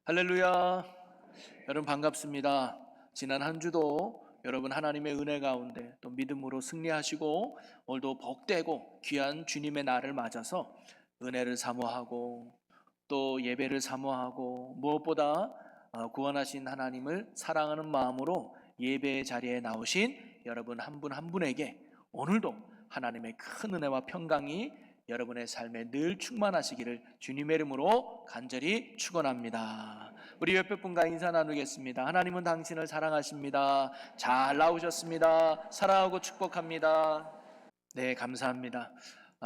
할렐루야. 여러분 반갑습니다. 지난 한 주도 여러분 하나님의 은혜 가운데 또 믿음으로 승리하시고 오늘도 복되고 귀한 주님의 날을 맞아서 은혜를 사모하고 또 예배를 사모하고 무엇보다 구원하신 하나님을 사랑하는 마음으로 예배의 자리에 나오신 여러분 한 분 한 분에게 오늘도 하나님의 큰 은혜와 평강이 여러분의 삶에 늘 충만하시기를 주님의 이름으로 간절히 축원합니다. 우리 옆에 분과 인사 나누겠습니다. 하나님은 당신을 사랑하십니다. 잘 나오셨습니다. 사랑하고 축복합니다. 네, 감사합니다.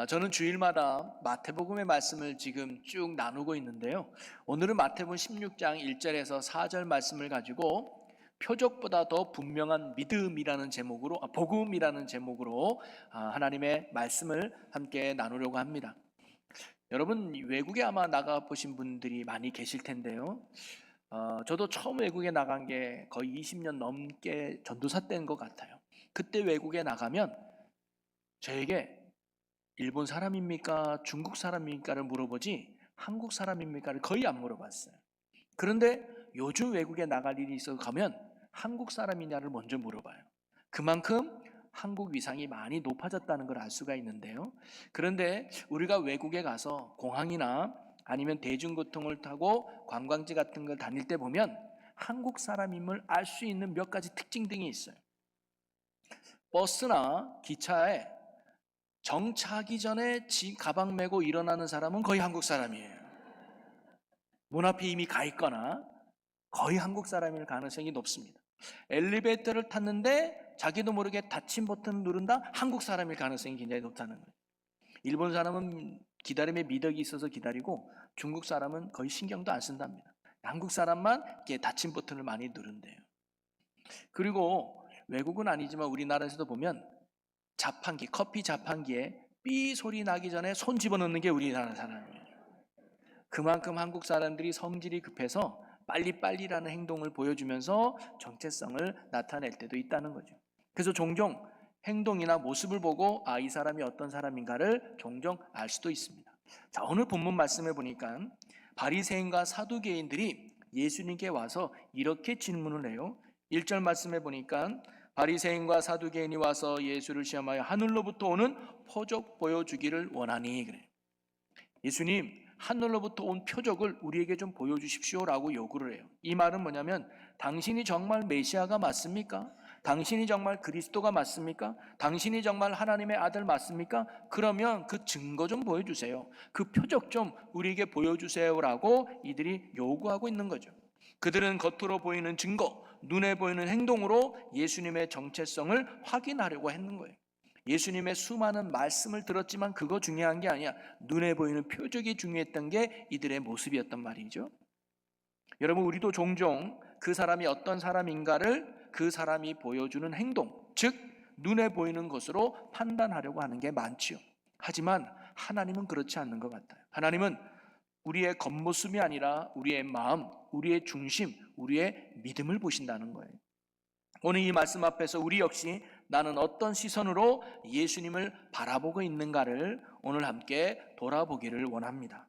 저는 주일마다 마태복음의 말씀을 지금 쭉 나누고 있는데요. 오늘은 마태복음 16장 1절에서 4절 말씀을 가지고 표적보다 더 분명한 믿음이라는 제목으로 복음이라는 제목으로 하나님의 말씀을 함께 나누려고 합니다. 여러분 외국에 아마 나가 보신 분들이 많이 계실 텐데요. 저도 처음 외국에 나간 게 거의 20년 넘게 전도사 때인 것 같아요. 그때 외국에 나가면 저에게 일본 사람입니까? 중국 사람입니까를 물어보지 한국 사람입니까를 거의 안 물어봤어요. 그런데 요즘 외국에 나갈 일이 있어 가면 한국 사람이냐를 먼저 물어봐요. 그만큼 한국 위상이 많이 높아졌다는 걸 알 수가 있는데요. 그런데 우리가 외국에 가서 공항이나 아니면 대중교통을 타고 관광지 같은 걸 다닐 때 보면 한국 사람임을 알 수 있는 몇 가지 특징 등이 있어요. 버스나 기차에 정차하기 전에 가방 메고 일어나는 사람은 거의 한국 사람이에요. 문 앞에 이미 가 있거나 거의 한국 사람일 가능성이 높습니다. 엘리베이터를 탔는데 자기도 모르게 닫힌 버튼을 누른다? 한국 사람일 가능성이 굉장히 높다는 거예요. 일본 사람은 기다림에 미덕이 있어서 기다리고 중국 사람은 거의 신경도 안 쓴답니다. 한국 사람만 이렇게 닫힌 버튼을 많이 누른대요. 그리고 외국은 아니지만 우리나라에서도 보면 자판기, 커피 자판기에 삐 소리 나기 전에 손 집어넣는 게 우리나라 사람이에요. 그만큼 한국 사람들이 성질이 급해서 빨리빨리라는 행동을 보여주면서 정체성을 나타낼 때도 있다는 거죠. 그래서 종종 행동이나 모습을 보고 이 사람이 어떤 사람인가를 종종 알 수도 있습니다. 자, 오늘 본문 말씀을 보니까 바리새인과 사두개인들이 예수님께 와서 이렇게 질문을 해요. 1절 말씀에 보니까 바리새인과 사두개인이 와서 예수를 시험하여 하늘로부터 오는 표적 보여주기를 원하니 그래요. 예수님, 하늘로부터 온 표적을 우리에게 좀 보여주십시오라고 요구를 해요. 이 말은 뭐냐면 당신이 정말 메시아가 맞습니까? 당신이 정말 그리스도가 맞습니까? 당신이 정말 하나님의 아들 맞습니까? 그러면 그 증거 좀 보여주세요. 그 표적 좀 우리에게 보여주세요라고 이들이 요구하고 있는 거죠. 그들은 겉으로 보이는 증거, 눈에 보이는 행동으로 예수님의 정체성을 확인하려고 했는 거예요. 예수님의 수많은 말씀을 들었지만 그거 중요한 게 아니야. 눈에 보이는 표적이 중요했던 게 이들의 모습이었단 말이죠. 여러분, 우리도 종종 그 사람이 어떤 사람인가를 그 사람이 보여주는 행동, 즉 눈에 보이는 것으로 판단하려고 하는 게 많지요. 하지만 하나님은 그렇지 않는 것 같아요. 하나님은 우리의 겉모습이 아니라 우리의 마음, 우리의 중심, 우리의 믿음을 보신다는 거예요. 오늘 이 말씀 앞에서 우리 역시 나는 어떤 시선으로 예수님을 바라보고 있는가를 오늘 함께 돌아보기를 원합니다.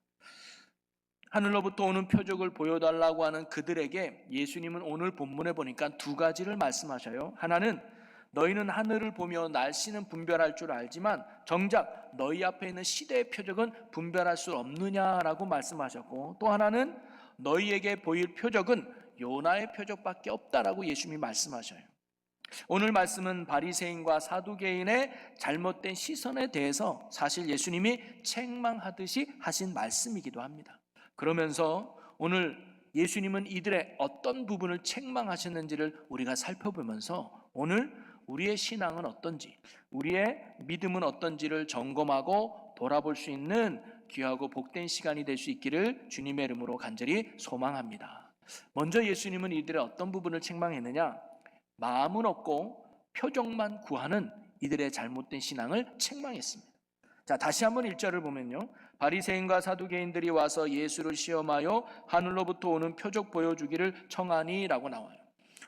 하늘로부터 오는 표적을 보여달라고 하는 그들에게 예수님은 오늘 본문에 보니까 두 가지를 말씀하셔요. 하나는 너희는 하늘을 보며 날씨는 분별할 줄 알지만 정작 너희 앞에 있는 시대의 표적은 분별할 수 없느냐라고 말씀하셨고, 또 하나는 너희에게 보일 표적은 요나의 표적밖에 없다라고 예수님이 말씀하셔요. 오늘 말씀은 바리새인과 사두개인의 잘못된 시선에 대해서 사실 예수님이 책망하듯이 하신 말씀이기도 합니다. 그러면서 오늘 예수님은 이들의 어떤 부분을 책망하셨는지를 우리가 살펴보면서 오늘 우리의 신앙은 어떤지, 우리의 믿음은 어떤지를 점검하고 돌아볼 수 있는 귀하고 복된 시간이 될 수 있기를 주님의 이름으로 간절히 소망합니다. 먼저 예수님은 이들의 어떤 부분을 책망했느냐? 마음은 없고 표적만 구하는 이들의 잘못된 신앙을 책망했습니다. 자, 다시 한번 1절을 보면요, 바리새인과 사두개인들이 와서 예수를 시험하여 하늘로부터 오는 표적 보여주기를 청하니라고 나와요.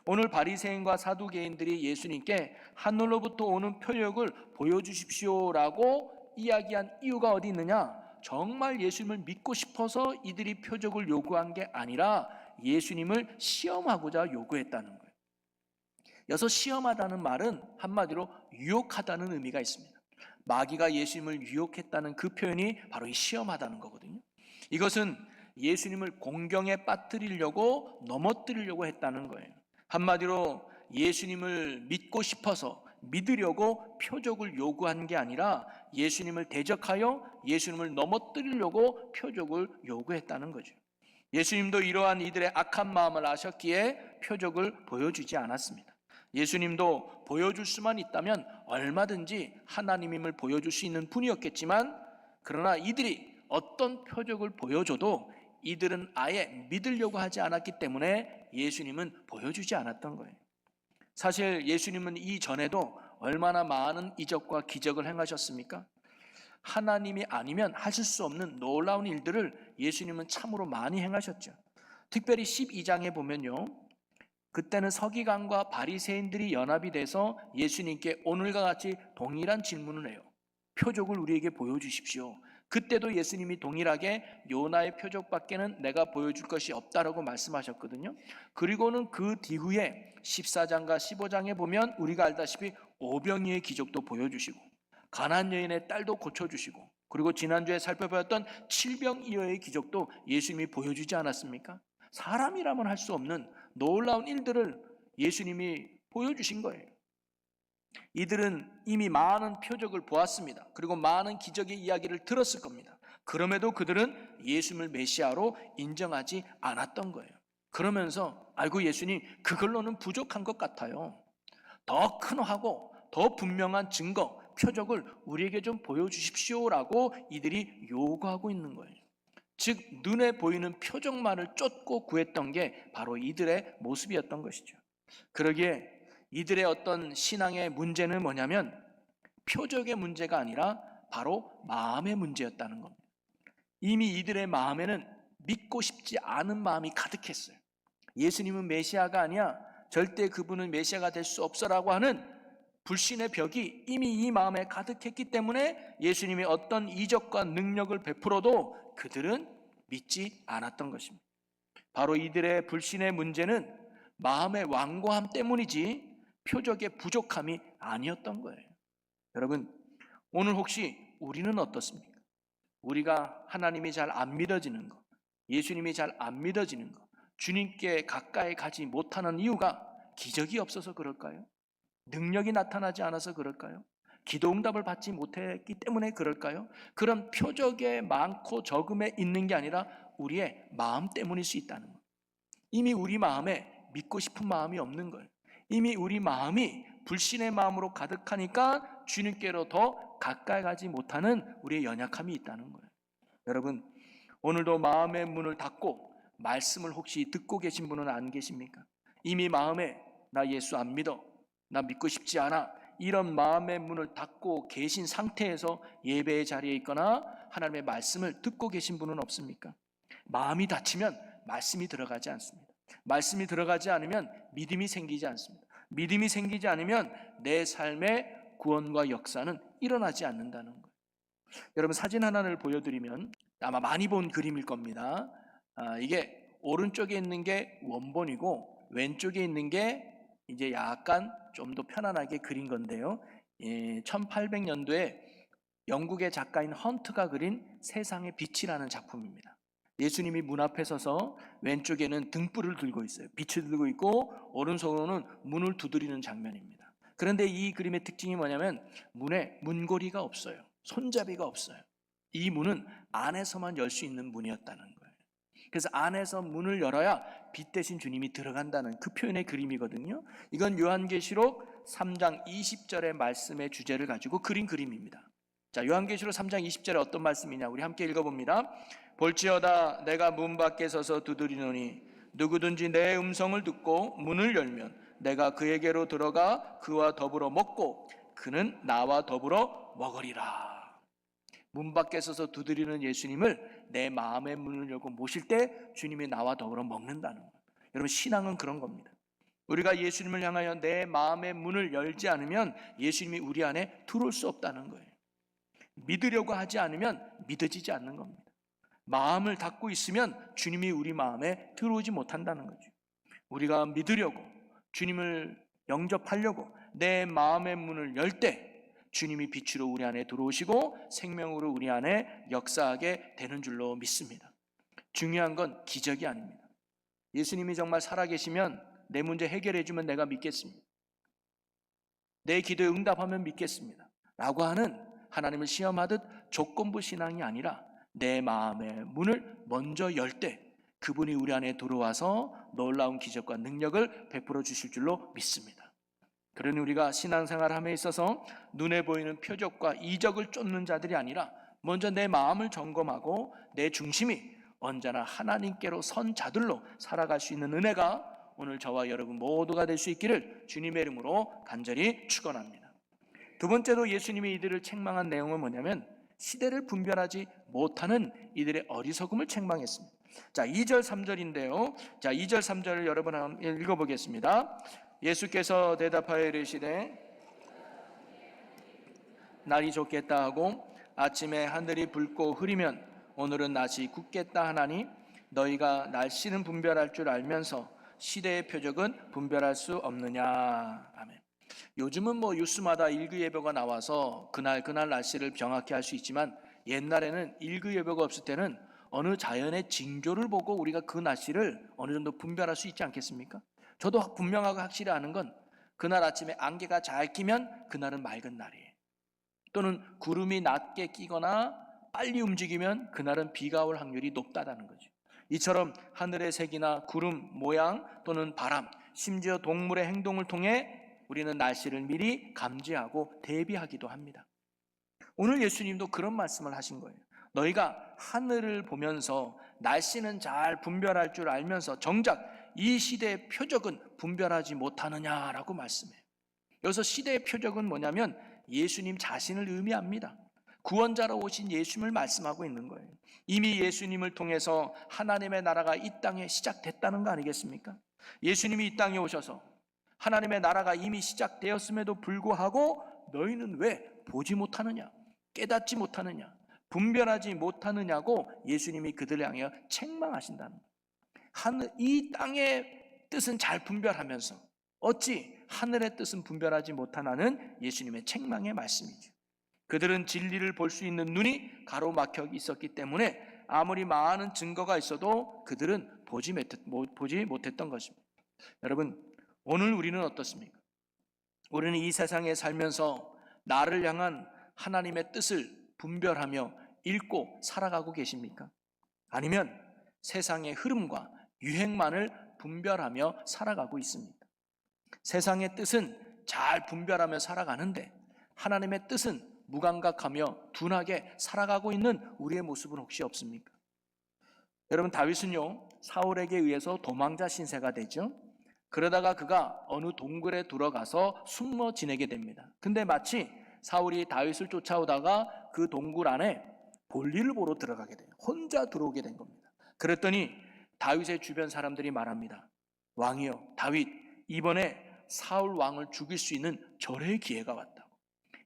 오늘 바리새인과 사두개인들이 예수님께 하늘로부터 오는 표적을 보여주십시오라고 이야기한 이유가 어디 있느냐? 정말 예수님을 믿고 싶어서 이들이 표적을 요구한 게 아니라 예수님을 시험하고자 요구했다는 거예요. 여기서 시험하다는 말은 한마디로 유혹하다는 의미가 있습니다. 마귀가 예수님을 유혹했다는 그 표현이 바로 이 시험하다는 거거든요. 이것은 예수님을 공경에 빠뜨리려고 넘어뜨리려고 했다는 거예요. 한마디로 예수님을 믿고 싶어서 믿으려고 표적을 요구한 게 아니라 예수님을 대적하여 예수님을 넘어뜨리려고 표적을 요구했다는 거죠. 예수님도 이러한 이들의 악한 마음을 아셨기에 표적을 보여주지 않았습니다. 예수님도 보여줄 수만 있다면 얼마든지 하나님임을 보여줄 수 있는 분이었겠지만, 그러나 이들이 어떤 표적을 보여줘도 이들은 아예 믿으려고 하지 않았기 때문에 예수님은 보여주지 않았던 거예요. 사실 예수님은 이전에도 얼마나 많은 이적과 기적을 행하셨습니까? 하나님이 아니면 하실 수 없는 놀라운 일들을 예수님은 참으로 많이 행하셨죠. 특별히 12장에 보면요, 그때는 서기관과 바리새인들이 연합이 돼서 예수님께 오늘과 같이 동일한 질문을 해요. 표적을 우리에게 보여주십시오. 그때도 예수님이 동일하게 요나의 표적밖에는 내가 보여줄 것이 없다라고 말씀하셨거든요. 그리고는 그 뒤후에 14장과 15장에 보면 우리가 알다시피 오병이의 기적도 보여주시고 가나안 여인의 딸도 고쳐주시고, 그리고 지난주에 살펴보았던 칠병이어의 기적도 예수님이 보여주지 않았습니까? 사람이라면 할 수 없는 놀라운 일들을 예수님이 보여주신 거예요. 이들은 이미 많은 표적을 보았습니다. 그리고 많은 기적의 이야기를 들었을 겁니다. 그럼에도 그들은 예수님을 메시아로 인정하지 않았던 거예요. 그러면서 알고 예수님 그걸로는 부족한 것 같아요. 더 큰하고 더 분명한 증거, 표적을 우리에게 좀 보여주십시오라고 이들이 요구하고 있는 거예요. 즉 눈에 보이는 표적만을 쫓고 구했던 게 바로 이들의 모습이었던 것이죠. 그러기에 이들의 어떤 신앙의 문제는 뭐냐면 표적의 문제가 아니라 바로 마음의 문제였다는 겁니다. 이미 이들의 마음에는 믿고 싶지 않은 마음이 가득했어요. 예수님은 메시아가 아니야, 절대 그분은 메시아가 될 수 없어라고 하는 불신의 벽이 이미 이 마음에 가득했기 때문에 예수님이 어떤 이적과 능력을 베풀어도 그들은 믿지 않았던 것입니다. 바로 이들의 불신의 문제는 마음의 완고함 때문이지 표적의 부족함이 아니었던 거예요. 여러분, 오늘 혹시 우리는 어떻습니까? 우리가 하나님이 잘 안 믿어지는 것, 예수님이 잘 안 믿어지는 것, 주님께 가까이 가지 못하는 이유가 기적이 없어서 그럴까요? 능력이 나타나지 않아서 그럴까요? 기도응답을 받지 못했기 때문에 그럴까요? 그런 표적의 많고 적음에 있는 게 아니라 우리의 마음 때문일 수 있다는 거예요. 이미 우리 마음에 믿고 싶은 마음이 없는 거예요. 이미 우리 마음이 불신의 마음으로 가득하니까 주님께로 더 가까이 가지 못하는 우리의 연약함이 있다는 거예요. 여러분, 오늘도 마음의 문을 닫고 말씀을 혹시 듣고 계신 분은 안 계십니까? 이미 마음에 나 예수 안 믿어, 나 믿고 싶지 않아, 이런 마음의 문을 닫고 계신 상태에서 예배의 자리에 있거나 하나님의 말씀을 듣고 계신 분은 없습니까? 마음이 닫히면 말씀이 들어가지 않습니다. 말씀이 들어가지 않으면 믿음이 생기지 않습니다. 믿음이 생기지 않으면 내 삶의 구원과 역사는 일어나지 않는다는 거예요. 여러분, 사진 하나를 보여드리면 아마 많이 본 그림일 겁니다. 이게 오른쪽에 있는 게 원본이고 왼쪽에 있는 게 이제 약간 좀 더 편안하게 그린 건데요. 1800년도에 영국의 작가인 헌트가 그린 세상의 빛이라는 작품입니다. 예수님이 문 앞에 서서 왼쪽에는 등불을 들고 있어요. 빛을 들고 있고 오른손으로는 문을 두드리는 장면입니다. 그런데 이 그림의 특징이 뭐냐면 문에 문고리가 없어요. 손잡이가 없어요. 이 문은 안에서만 열 수 있는 문이었다는 거예요. 그래서 안에서 문을 열어야 빛 대신 주님이 들어간다는 그 표현의 그림이거든요. 이건 요한계시록 3장 20절의 말씀의 주제를 가지고 그린 그림입니다. 자, 요한계시록 3장 20절에 어떤 말씀이냐, 우리 함께 읽어봅니다. 볼지어다 내가 문 밖에 서서 두드리노니 누구든지 내 음성을 듣고 문을 열면 내가 그에게로 들어가 그와 더불어 먹고 그는 나와 더불어 먹으리라. 문 밖에 서서 두드리는 예수님을 내 마음의 문을 열고 모실 때 주님이 나와 더불어 먹는다는 거예요. 여러분, 신앙은 그런 겁니다. 우리가 예수님을 향하여 내 마음의 문을 열지 않으면 예수님이 우리 안에 들어올 수 없다는 거예요. 믿으려고 하지 않으면 믿어지지 않는 겁니다. 마음을 닫고 있으면 주님이 우리 마음에 들어오지 못한다는 거죠. 우리가 믿으려고, 주님을 영접하려고 내 마음의 문을 열 때 주님이 빛으로 우리 안에 들어오시고 생명으로 우리 안에 역사하게 되는 줄로 믿습니다. 중요한 건 기적이 아닙니다. 예수님이 정말 살아계시면 내 문제 해결해 주면 내가 믿겠습니다. 내 기도에 응답하면 믿겠습니다 라고 하는 하나님을 시험하듯 조건부 신앙이 아니라 내 마음의 문을 먼저 열 때 그분이 우리 안에 들어와서 놀라운 기적과 능력을 베풀어 주실 줄로 믿습니다. 그러니 우리가 신앙생활함에 있어서 눈에 보이는 표적과 이적을 쫓는 자들이 아니라 먼저 내 마음을 점검하고 내 중심이 언제나 하나님께로 선 자들로 살아갈 수 있는 은혜가 오늘 저와 여러분 모두가 될 수 있기를 주님의 이름으로 간절히 축원합니다. 두 번째로 예수님이 이들을 책망한 내용은 뭐냐면 시대를 분별하지 못하는 이들의 어리석음을 책망했습니다. 자, 2절 3절인데요. 자, 2절 3절을 여러분 한번 읽어보겠습니다. 예수께서 대답하여 이르시되 날이 좋겠다 하고 아침에 하늘이 붉고 흐리면 오늘은 날이 굳겠다 하나니 너희가 날씨는 분별할 줄 알면서 시대의 표적은 분별할 수 없느냐. 아멘. 요즘은 뉴스마다 일기예보가 나와서 그날 날씨를 정확히 알 수 있지만 옛날에는 일기예보가 없을 때는 어느 자연의 징조를 보고 우리가 그 날씨를 어느 정도 분별할 수 있지 않겠습니까? 저도 분명하고 확실히 아는 건 그날 아침에 안개가 잘 끼면 그날은 맑은 날이에요. 또는 구름이 낮게 끼거나 빨리 움직이면 그날은 비가 올 확률이 높다는 거죠. 이처럼 하늘의 색이나 구름 모양 또는 바람, 심지어 동물의 행동을 통해 우리는 날씨를 미리 감지하고 대비하기도 합니다. 오늘 예수님도 그런 말씀을 하신 거예요. 너희가 하늘을 보면서 날씨는 잘 분별할 줄 알면서 정작 이 시대의 표적은 분별하지 못하느냐라고 말씀해요. 여기서 시대의 표적은 뭐냐면 예수님 자신을 의미합니다. 구원자로 오신 예수님을 말씀하고 있는 거예요. 이미 예수님을 통해서 하나님의 나라가 이 땅에 시작됐다는 거 아니겠습니까? 예수님이 이 땅에 오셔서 하나님의 나라가 이미 시작되었음에도 불구하고 너희는 왜 보지 못하느냐, 깨닫지 못하느냐, 분별하지 못하느냐고 예수님이 그들을 향해 책망하신다는 거예요. 이 땅의 뜻은 잘 분별하면서 어찌 하늘의 뜻은 분별하지 못하나는 예수님의 책망의 말씀이죠. 그들은 진리를 볼 수 있는 눈이 가로막혀 있었기 때문에 아무리 많은 증거가 있어도 그들은 보지 못했던 것입니다. 여러분, 오늘 우리는 어떻습니까? 우리는 이 세상에 살면서 나를 향한 하나님의 뜻을 분별하며 읽고 살아가고 계십니까? 아니면 세상의 흐름과 유행만을 분별하며 살아가고 있습니까? 세상의 뜻은 잘 분별하며 살아가는데 하나님의 뜻은 무감각하며 둔하게 살아가고 있는 우리의 모습은 혹시 없습니까? 여러분, 다윗은요 사울에게 의해서 도망자 신세가 되죠. 그러다가 그가 어느 동굴에 들어가서 숨어 지내게 됩니다. 근데 마치 사울이 다윗을 쫓아오다가 그 동굴 안에 볼일을 보러 들어가게 돼요. 혼자 들어오게 된 겁니다. 그랬더니 다윗의 주변 사람들이 말합니다. 왕이여, 다윗, 이번에 사울 왕을 죽일 수 있는 절호의 기회가 왔다고.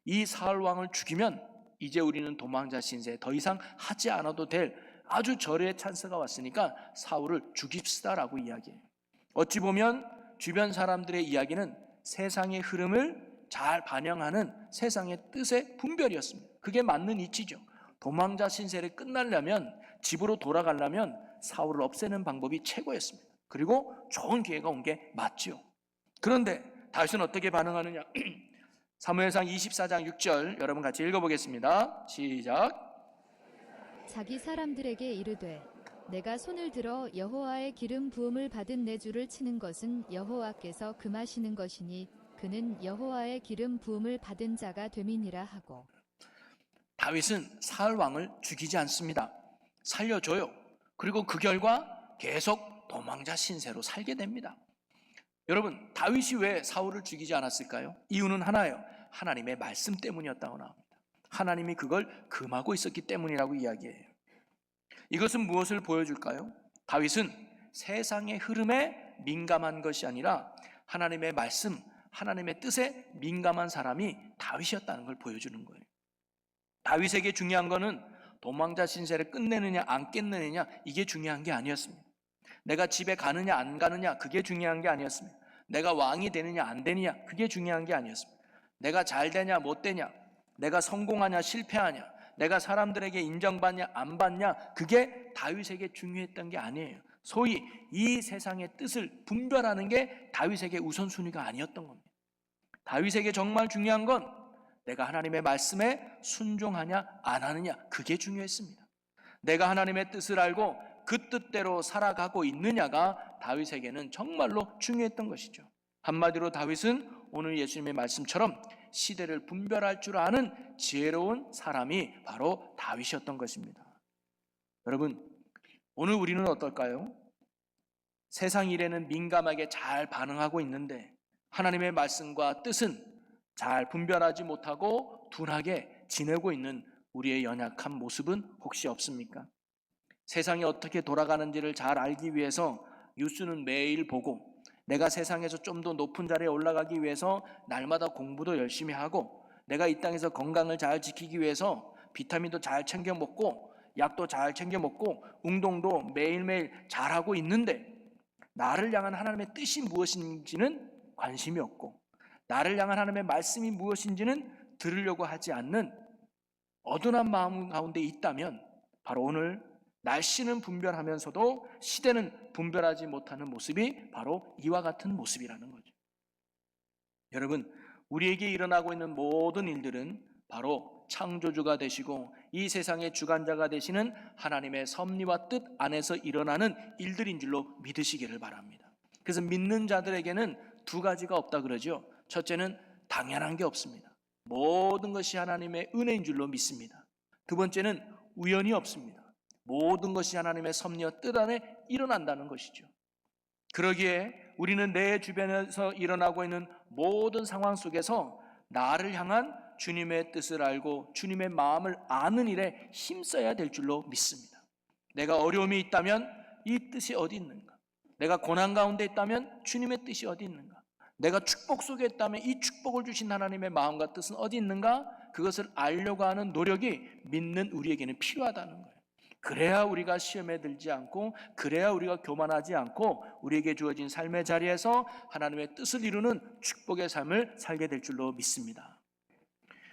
이 사울 왕을 죽이면 이제 우리는 도망자 신세 더 이상 하지 않아도 될 아주 절호의 찬스가 왔으니까 사울을 죽입시다라고 이야기해요. 어찌 보면 주변 사람들의 이야기는 세상의 흐름을 잘 반영하는 세상의 뜻의 분별이었습니다. 그게 맞는 이치죠. 도망자 신세를 끝나려면, 집으로 돌아가려면 사울을 없애는 방법이 최고였습니다. 그리고 좋은 기회가 온 게 맞죠. 그런데 다윗은 어떻게 반응하느냐? 사무엘상 24장 6절 여러분 같이 읽어보겠습니다. 시작. 자기 사람들에게 이르되 내가 손을 들어 여호와의 기름 부음을 받은 내 주를 치는 것은 여호와께서 금하시는 것이니 그는 여호와의 기름 부음을 받은 자가 됨이니라 하고. 다윗은 사울 왕을 죽이지 않습니다. 살려줘요. 그리고 그 결과 계속 도망자 신세로 살게 됩니다. 여러분, 다윗이 왜 사울을 죽이지 않았을까요? 이유는 하나예요. 하나님의 말씀 때문이었다고 나옵니다. 하나님이 그걸 금하고 있었기 때문이라고 이야기해요. 이것은 무엇을 보여줄까요? 다윗은 세상의 흐름에 민감한 것이 아니라 하나님의 말씀, 하나님의 뜻에 민감한 사람이 다윗이었다는 걸 보여주는 거예요. 다윗에게 중요한 거는 도망자 신세를 끝내느냐 안 끝내느냐 이게 중요한 게 아니었습니다. 내가 집에 가느냐 안 가느냐 그게 중요한 게 아니었습니다. 내가 왕이 되느냐 안 되느냐 그게 중요한 게 아니었습니다. 내가 잘 되냐 못 되냐, 내가 성공하냐 실패하냐, 내가 사람들에게 인정받냐 안 받냐 그게 다윗에게 중요했던 게 아니에요. 소위 이 세상의 뜻을 분별하는 게 다윗에게 우선순위가 아니었던 겁니다. 다윗에게 정말 중요한 건 내가 하나님의 말씀에 순종하냐 안 하느냐 그게 중요했습니다. 내가 하나님의 뜻을 알고 그 뜻대로 살아가고 있느냐가 다윗에게는 정말로 중요했던 것이죠. 한마디로 다윗은 오늘 예수님의 말씀처럼 시대를 분별할 줄 아는 지혜로운 사람이 바로 다윗이었던 것입니다. 여러분, 오늘 우리는 어떨까요? 세상 일에는 민감하게 잘 반응하고 있는데 하나님의 말씀과 뜻은 잘 분별하지 못하고 둔하게 지내고 있는 우리의 연약한 모습은 혹시 없습니까? 세상이 어떻게 돌아가는지를 잘 알기 위해서 뉴스는 매일 보고, 내가 세상에서 좀 더 높은 자리에 올라가기 위해서 날마다 공부도 열심히 하고, 내가 이 땅에서 건강을 잘 지키기 위해서 비타민도 잘 챙겨 먹고 약도 잘 챙겨 먹고 운동도 매일매일 잘하고 있는데 나를 향한 하나님의 뜻이 무엇인지는 관심이 없고, 나를 향한 하나님의 말씀이 무엇인지는 들으려고 하지 않는 어둔한 마음 가운데 있다면 바로 오늘 날씨는 분별하면서도 시대는 분별하지 못하는 모습이 바로 이와 같은 모습이라는 거죠. 여러분, 우리에게 일어나고 있는 모든 일들은 바로 창조주가 되시고 이 세상의 주관자가 되시는 하나님의 섭리와 뜻 안에서 일어나는 일들인 줄로 믿으시기를 바랍니다. 그래서 믿는 자들에게는 두 가지가 없다 그러죠. 첫째는 당연한 게 없습니다. 모든 것이 하나님의 은혜인 줄로 믿습니다. 두 번째는 우연이 없습니다. 모든 것이 하나님의 섭리와 뜻 안에 일어난다는 것이죠. 그러기에 우리는 내 주변에서 일어나고 있는 모든 상황 속에서 나를 향한 주님의 뜻을 알고 주님의 마음을 아는 일에 힘써야 될 줄로 믿습니다. 내가 어려움이 있다면 이 뜻이 어디 있는가? 내가 고난 가운데 있다면 주님의 뜻이 어디 있는가? 내가 축복 속에 있다면 이 축복을 주신 하나님의 마음과 뜻은 어디 있는가? 그것을 알려고 하는 노력이 믿는 우리에게는 필요하다는 거예요. 그래야 우리가 시험에 들지 않고, 그래야 우리가 교만하지 않고 우리에게 주어진 삶의 자리에서 하나님의 뜻을 이루는 축복의 삶을 살게 될 줄로 믿습니다.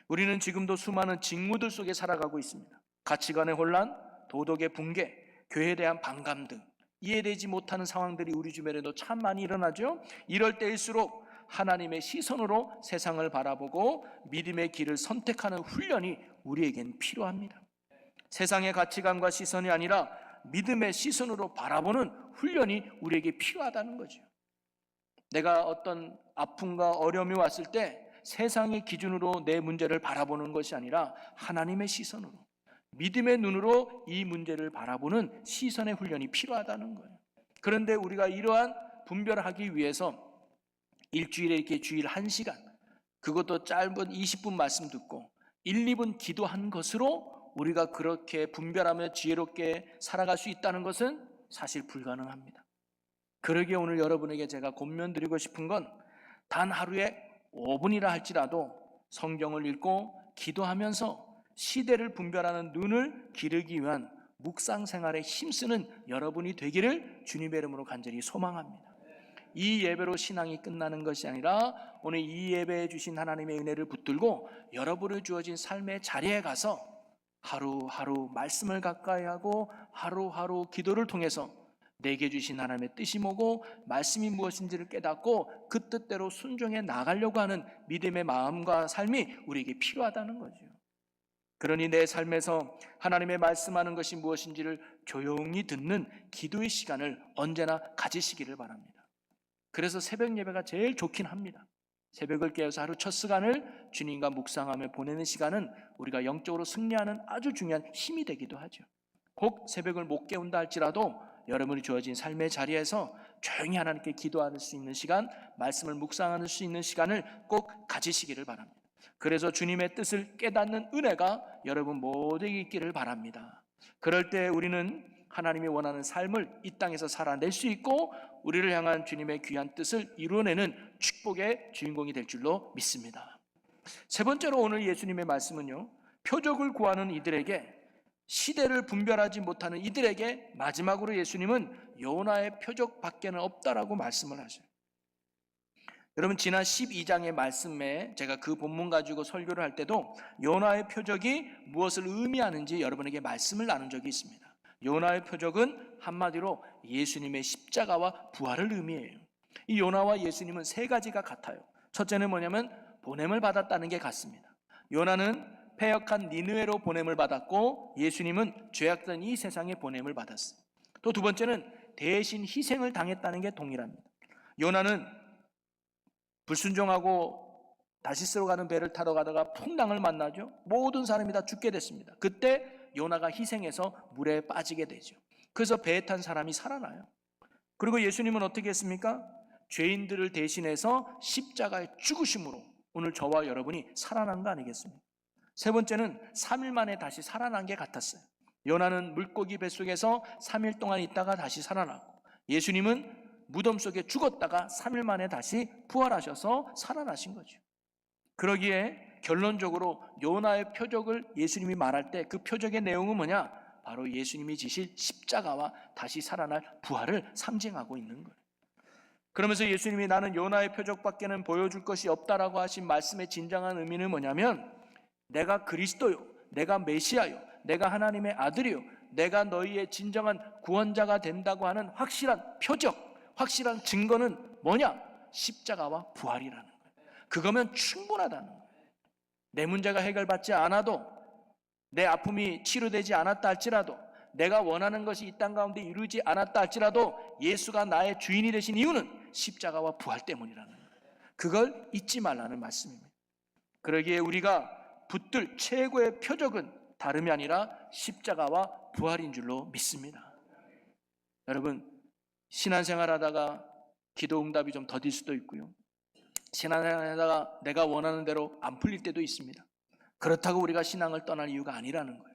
우리는 지금도 수많은 직무들 속에 살아가고 있습니다. 가치관의 혼란, 도덕의 붕괴, 교회에 대한 반감 등 이해되지 못하는 상황들이 우리 주변에도 참 많이 일어나죠. 이럴 때일수록 하나님의 시선으로 세상을 바라보고 믿음의 길을 선택하는 훈련이 우리에겐 필요합니다. 세상의 가치관과 시선이 아니라 믿음의 시선으로 바라보는 훈련이 우리에게 필요하다는 거죠. 내가 어떤 아픔과 어려움이 왔을 때 세상의 기준으로 내 문제를 바라보는 것이 아니라 하나님의 시선으로, 믿음의 눈으로 이 문제를 바라보는 시선의 훈련이 필요하다는 거예요. 그런데 우리가 이러한 분별을 하기 위해서 일주일에 이렇게 주일 1시간, 그것도 짧은 20분 말씀 듣고 1, 2분 기도한 것으로 우리가 그렇게 분별하며 지혜롭게 살아갈 수 있다는 것은 사실 불가능합니다. 그러기에 오늘 여러분에게 제가 권면드리고 싶은 건 단 하루에 5분이라 할지라도 성경을 읽고 기도하면서 시대를 분별하는 눈을 기르기 위한 묵상 생활에 힘쓰는 여러분이 되기를 주님의 이름으로 간절히 소망합니다. 이 예배로 신앙이 끝나는 것이 아니라 오늘 이 예배에 주신 하나님의 은혜를 붙들고 여러분을 주어진 삶의 자리에 가서 하루하루 말씀을 가까이 하고 하루하루 기도를 통해서 내게 주신 하나님의 뜻이 뭐고 말씀이 무엇인지를 깨닫고 그 뜻대로 순종해 나가려고 하는 믿음의 마음과 삶이 우리에게 필요하다는 거죠. 그러니 내 삶에서 하나님의 말씀하는 것이 무엇인지를 조용히 듣는 기도의 시간을 언제나 가지시기를 바랍니다. 그래서 새벽 예배가 제일 좋긴 합니다. 새벽을 깨어서 하루 첫 시간을 주님과 묵상하며 보내는 시간은 우리가 영적으로 승리하는 아주 중요한 힘이 되기도 하죠. 혹 새벽을 못 깨운다 할지라도 여러분이 주어진 삶의 자리에서 조용히 하나님께 기도할 수 있는 시간, 말씀을 묵상할 수 있는 시간을 꼭 가지시기를 바랍니다. 그래서 주님의 뜻을 깨닫는 은혜가 여러분 모두에게 있기를 바랍니다. 그럴 때 우리는 하나님이 원하는 삶을 이 땅에서 살아낼 수 있고 우리를 향한 주님의 귀한 뜻을 이루어내는 축복의 주인공이 될 줄로 믿습니다. 세 번째로 오늘 예수님의 말씀은요, 표적을 구하는 이들에게 시대를 분별하지 못하는 이들에게 마지막으로 예수님은 요나의 표적밖에는 없다라고 말씀을 하셔요. 여러분, 지난 12장의 말씀에 제가 그 본문 가지고 설교를 할 때도 요나의 표적이 무엇을 의미하는지 여러분에게 말씀을 나눈 적이 있습니다. 요나의 표적은 한마디로 예수님의 십자가와 부활을 의미해요. 이 요나와 예수님은 세 가지가 같아요. 첫째는 뭐냐면 보냄을 받았다는 게 같습니다. 요나는 패역한 니느웨로 보냄을 받았고 예수님은 죄악된 이 세상에 보냄을 받았어요. 또 두 번째는 대신 희생을 당했다는 게 동일합니다. 요나는 불순종하고 다시스로 가는 배를 타러 가다가 풍랑을 만나죠. 모든 사람이 다 죽게 됐습니다. 그때 요나가 희생해서 물에 빠지게 되죠. 그래서 배에 탄 사람이 살아나요. 그리고 예수님은 어떻게 했습니까? 죄인들을 대신해서 십자가에 죽으심으로 오늘 저와 여러분이 살아난 거 아니겠습니까? 세 번째는 3일 만에 다시 살아난 게 같았어요. 요나는 물고기 뱃속에서 3일 동안 있다가 다시 살아나고, 예수님은 무덤 속에 죽었다가 3일 만에 다시 부활하셔서 살아나신 거죠. 그러기에 결론적으로 요나의 표적을 예수님이 말할 때 그 표적의 내용은 뭐냐? 바로 예수님이 지실 십자가와 다시 살아날 부활을 상징하고 있는 거예요. 그러면서 예수님이 나는 요나의 표적밖에는 보여줄 것이 없다라고 하신 말씀의 진정한 의미는 뭐냐면, 내가 그리스도요, 내가 메시아요, 내가 하나님의 아들이요, 내가 너희의 진정한 구원자가 된다고 하는 확실한 표적, 확실한 증거는 뭐냐? 십자가와 부활이라는 거예요. 그거면 충분하다는 거예요. 내 문제가 해결받지 않아도, 내 아픔이 치료되지 않았다 할지라도, 내가 원하는 것이 이 땅 가운데 이루지 않았다 할지라도 예수가 나의 주인이 되신 이유는 십자가와 부활 때문이라는 거예요. 그걸 잊지 말라는 말씀입니다. 그러기에 우리가 붙들 최고의 표적은 다름이 아니라 십자가와 부활인 줄로 믿습니다. 여러분, 신앙생활 하다가 기도 응답이 좀 더딜 수도 있고요, 신앙생활 하다가 내가 원하는 대로 안 풀릴 때도 있습니다. 그렇다고 우리가 신앙을 떠날 이유가 아니라는 거예요.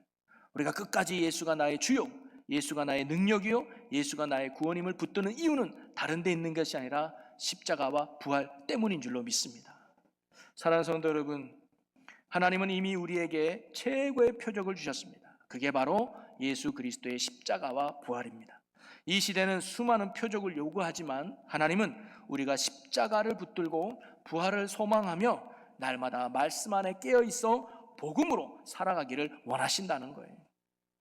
우리가 끝까지 예수가 나의 주요, 예수가 나의 능력이요, 예수가 나의 구원임을 붙드는 이유는 다른 데 있는 것이 아니라 십자가와 부활 때문인 줄로 믿습니다. 사랑하는 성도 여러분, 하나님은 이미 우리에게 최고의 표적을 주셨습니다. 그게 바로 예수 그리스도의 십자가와 부활입니다. 이 시대는 수많은 표적을 요구하지만 하나님은 우리가 십자가를 붙들고 부활을 소망하며 날마다 말씀 안에 깨어있어 복음으로 살아가기를 원하신다는 거예요.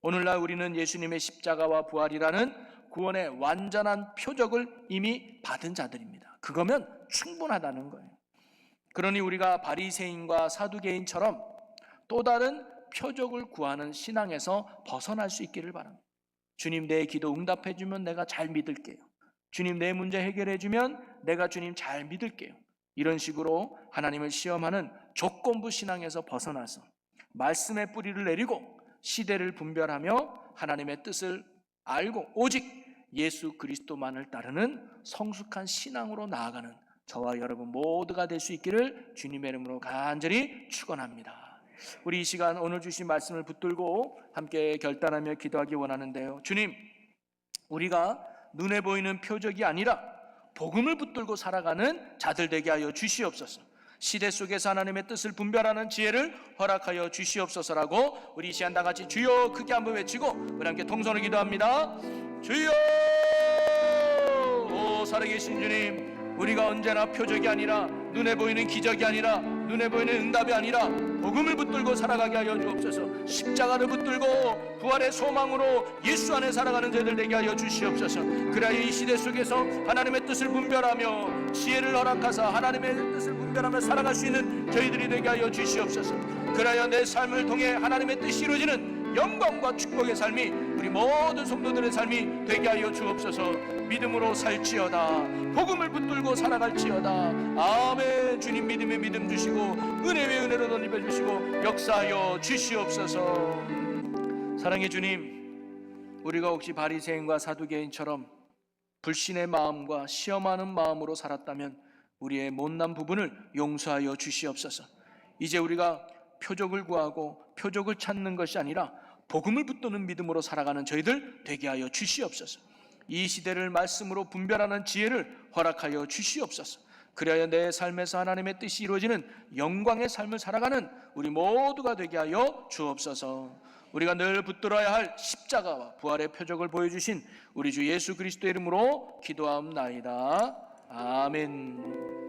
오늘날 우리는 예수님의 십자가와 부활이라는 구원의 완전한 표적을 이미 받은 자들입니다. 그거면 충분하다는 거예요. 그러니 우리가 바리새인과 사두개인처럼 또 다른 표적을 구하는 신앙에서 벗어날 수 있기를 바랍니다. 주님, 내 기도 응답해 주면 내가 잘 믿을게요. 주님, 내 문제 해결해 주면 내가 주님 잘 믿을게요. 이런 식으로 하나님을 시험하는 조건부 신앙에서 벗어나서 말씀의 뿌리를 내리고 시대를 분별하며 하나님의 뜻을 알고 오직 예수 그리스도만을 따르는 성숙한 신앙으로 나아가는 저와 여러분 모두가 될 수 있기를 주님의 이름으로 간절히 축원합니다. 우리 이 시간 오늘 주신 말씀을 붙들고 함께 결단하며 기도하기 원하는데요, 주님, 우리가 눈에 보이는 표적이 아니라 복음을 붙들고 살아가는 자들 되게 하여 주시옵소서. 시대 속에서 하나님의 뜻을 분별하는 지혜를 허락하여 주시옵소서라고 우리 이 시간 다 같이 주여 크게 한번 외치고 우리 함께 통성을 기도합니다. 주여! 오 살아계신 주님, 우리가 언제나 표적이 아니라, 눈에 보이는 기적이 아니라, 눈에 보이는 응답이 아니라 복음을 붙들고 살아가게 하여 주옵소서. 십자가를 붙들고 부활의 소망으로 예수 안에 살아가는 저희들 되게 하여 주시옵소서. 그래야 이 시대 속에서 하나님의 뜻을 분별하며 지혜를 허락하사 하나님의 뜻을 분별하며 살아갈 수 있는 저희들이 되게 하여 주시옵소서. 그래야 내 삶을 통해 하나님의 뜻이 이루어지는 영광과 축복의 삶이 우리 모든 성도들의 삶이 되게 하여 주옵소서. 믿음으로 살지어다. 복음을 붙들고 살아갈지어다. 아멘. 주님 믿음에 믿음 주시고 은혜 위에 은혜로 덧입혀 주시고 역사하여 주시옵소서. 사랑의 주님, 우리가 혹시 바리새인과 사두개인처럼 불신의 마음과 시험하는 마음으로 살았다면 우리의 못난 부분을 용서하여 주시옵소서. 이제 우리가 표적을 구하고 표적을 찾는 것이 아니라 복음을 붙드는 믿음으로 살아가는 저희들 되게 하여 주시옵소서. 이 시대를 말씀으로 분별하는 지혜를 허락하여 주시옵소서. 그래야 내 삶에서 하나님의 뜻이 이루어지는 영광의 삶을 살아가는 우리 모두가 되게 하여 주옵소서. 우리가 늘 붙들어야 할 십자가와 부활의 표적을 보여주신 우리 주 예수 그리스도의 이름으로 기도하옵나이다. 아멘.